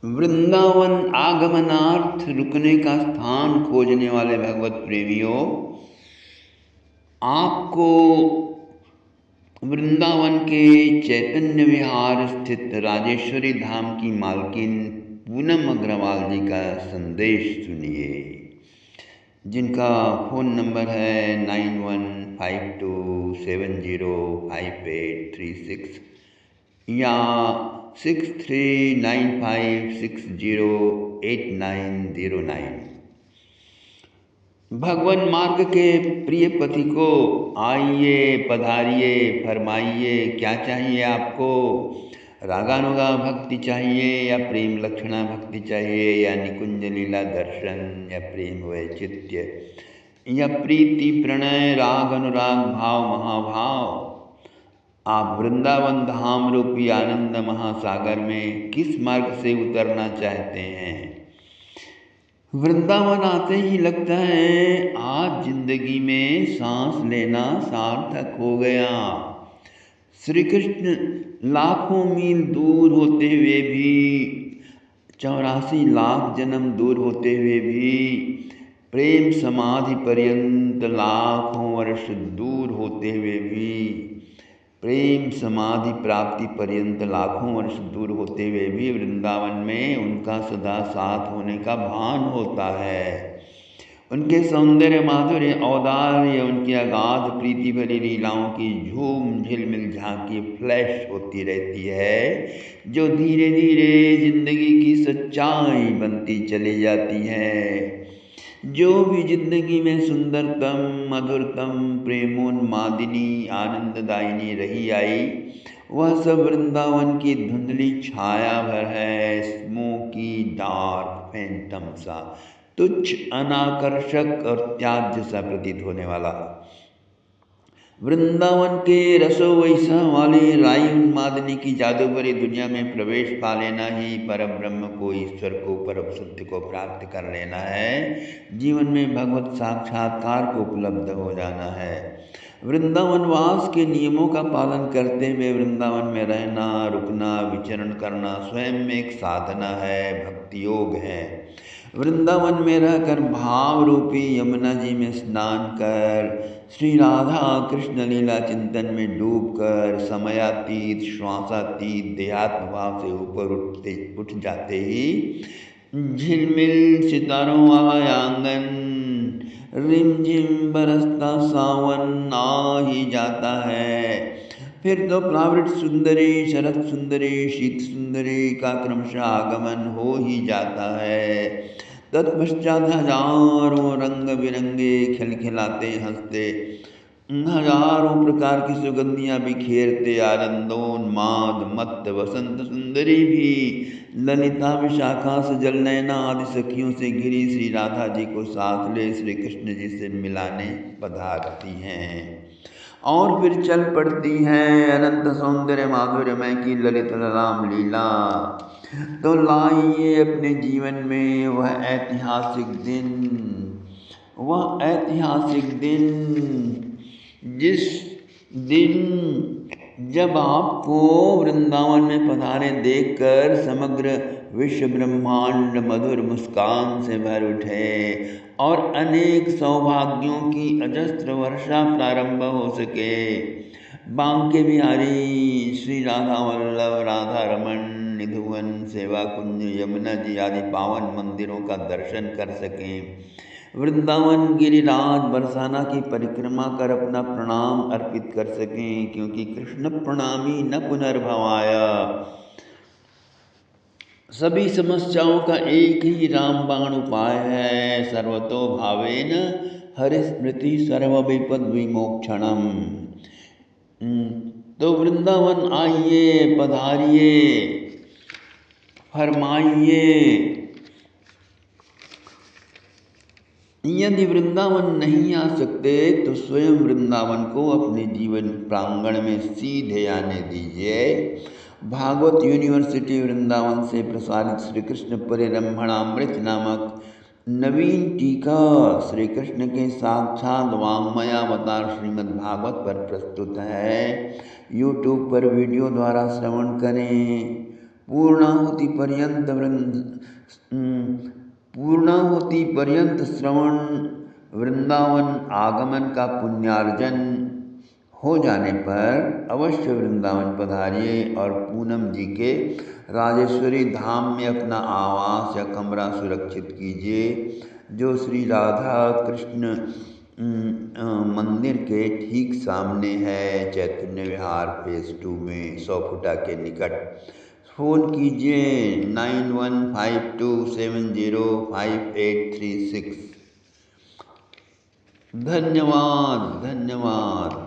वृंदावन आगमनार्थ रुकने का स्थान खोजने वाले भगवत प्रेमियों, आपको वृंदावन के चैतन्य विहार स्थित राजेश्वरी धाम की मालकिन पूनम अग्रवाल जी का संदेश सुनिए, जिनका फ़ोन नंबर है 9152705836 या 6395608909। भगवान मार्ग के प्रिय पति को आइए पधारिए, फरमाइए क्या चाहिए आपको। रागानुगा भक्ति चाहिए या प्रेम लक्षणा भक्ति चाहिए या निकुंज लीला दर्शन या प्रेम वैचित्य या प्रीति प्रणय राग अनुराग भाव महाभाव। आप वृंदावन धाम रूपी आनंद महासागर में किस मार्ग से उतरना चाहते हैं। वृंदावन आते ही लगता है आज जिंदगी में सांस लेना सार्थक हो गया। श्री कृष्ण लाखों मील दूर होते हुए भी, 84 लाख जन्म दूर होते हुए भी, प्रेम समाधि पर्यंत लाखों वर्ष दूर होते हुए भी, प्रेम समाधि प्राप्ति पर्यंत लाखों वर्ष दूर होते हुए भी वृंदावन में उनका सदा साथ होने का भान होता है। उनके सौंदर्य माधुर्य औदार्य, उनकी अगाध प्रीति भरी लीलाओं की झूम झिलमिल झांकी फ्लैश होती रहती है, जो धीरे धीरे जिंदगी की सच्चाई बनती चली जाती है। जो भी जिंदगी में सुंदरतम मधुरतम प्रेमोन्मादिनी आनंददायिनी रही आई, वह सब वृंदावन की धुंधली छाया भर है। स्मोकी डार्क फैंटम सा, तुच्छ अनाकर्षक और त्याज्य सा प्रतीत होने वाला। वृंदावन के रसो वैसा वाली राई उन्मादनी की जादू भरी दुनिया में प्रवेश पा लेना ही परम ब्रह्म को, ईश्वर को, परम सत्य को प्राप्त कर लेना है। जीवन में भगवत साक्षात्कार को उपलब्ध हो जाना है। वृंदावन वास के नियमों का पालन करते हुए वृंदावन में रहना, रुकना, विचरण करना स्वयं में एक साधना है, भक्ति योग है। वृंदावन में रहकर भाव रूपी यमुना जी में स्नान कर, श्री राधा कृष्ण लीला चिंतन में डूबकर समयातीत श्वासातीत देहात्म भाव से ऊपर उठ जाते ही झिलमिल सितारों वाला आंगन, रिमझिम बरसता सावन आ ही जाता है। फिर तो प्रावृत सुंदरी, शरद सुंदरी, शीत सुंदरी का क्रमशः आगमन हो ही जाता है। तत्पश्चात हजारों रंग बिरंगे खिलखिलाते हंसते, हजारों प्रकार की सुगंधियां बिखेरते आनंदोन्माद मत वसंत सुंदरी भी ललिता विशाखा सजल नैना आदि सखियों से घिरी श्री राधा जी को साथ ले श्री कृष्ण जी से मिलाने पधारती हैं और फिर चल पड़ती हैं अनंत सौंदर्य माधुर्यमय की ललित राम लीला। तो लाइए अपने जीवन में वह ऐतिहासिक दिन, जिस दिन जब आपको वृंदावन में पधारे देखकर समग्र विश्व ब्रह्मांड मधुर मुस्कान से भर उठे और अनेक सौभाग्यों की अजस्त्र वर्षा प्रारंभ हो सके। बांके बिहारी, श्री राधा वल्लभ, राधा रमन, निधुवन, सेवा कुंज, यमुना जी आदि पावन मंदिरों का दर्शन कर सकें। वृंदावन गिरिराज बरसाना की परिक्रमा कर अपना प्रणाम अर्पित कर सकें, क्योंकि कृष्ण प्रणामी न पुनर्भवाया। सभी समस्याओं का एक ही रामबाण उपाय है, सर्वतो भावेन हरि स्मृति सर्व विपद विमोक्षणम। तो वृंदावन आइए पधारिए, फरमाइए। यदि वृंदावन नहीं आ सकते तो स्वयं वृंदावन को अपने जीवन प्रांगण में सीधे आने दीजिए। भागवत यूनिवर्सिटी वृंदावन से प्रसारित श्री कृष्ण परिरंभणामृत नामक नवीन टीका श्री कृष्ण के साक्षात वाङ्मयावतार श्रीमद् भागवत पर प्रस्तुत है। यूट्यूब पर वीडियो द्वारा श्रवण करें पूर्णाहुति पर्यंत श्रवण वृंदावन आगमन का पुण्यार्जन हो जाने पर अवश्य वृंदावन पधारिए और पूनम जी के राजेश्वरी धाम में अपना आवास या कमरा सुरक्षित कीजिए, जो श्री राधा कृष्ण मंदिर के ठीक सामने है, चैतन्य विहार फेज 2 में 100 फुटा के निकट। फ़ोन कीजिए 9152705836। धन्यवाद धन्यवाद।